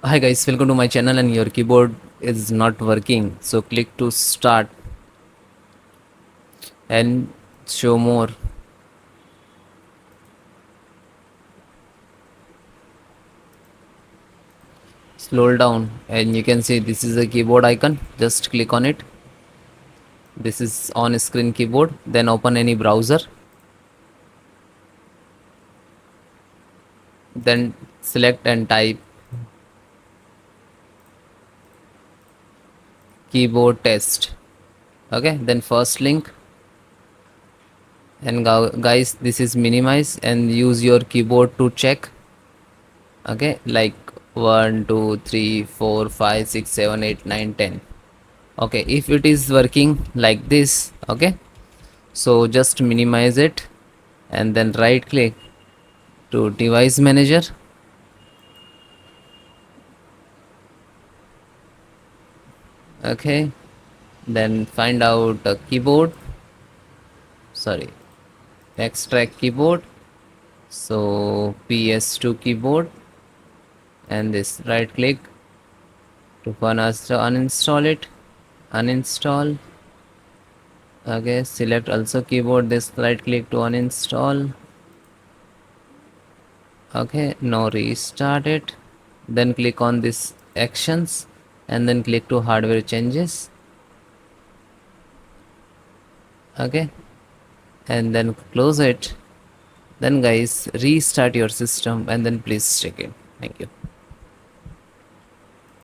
Hi guys, welcome to my channel. And your keyboard is not working, so click to start and show more. Scroll down and you can see this is a keyboard icon. Just click on it. This is on screen keyboard. Then open any browser, then select and type keyboard test. Okay, then first link. And guys, this is minimize and use your keyboard to check. Okay, like 1 2 3 4 5 6 7 8 9 10. Okay, if it is working like this, okay, so just minimize it and then right click to device manager. Okay, then find out a keyboard, sorry, extract keyboard, so ps2 keyboard, and this right click to uninstall it, uninstall. Okay, select also keyboard, this right click to uninstall. Okay, now restart it, then click on this actions and then click to hardware changes. Okay, and then close it. Then guys, restart your system and then please check it. Thank you.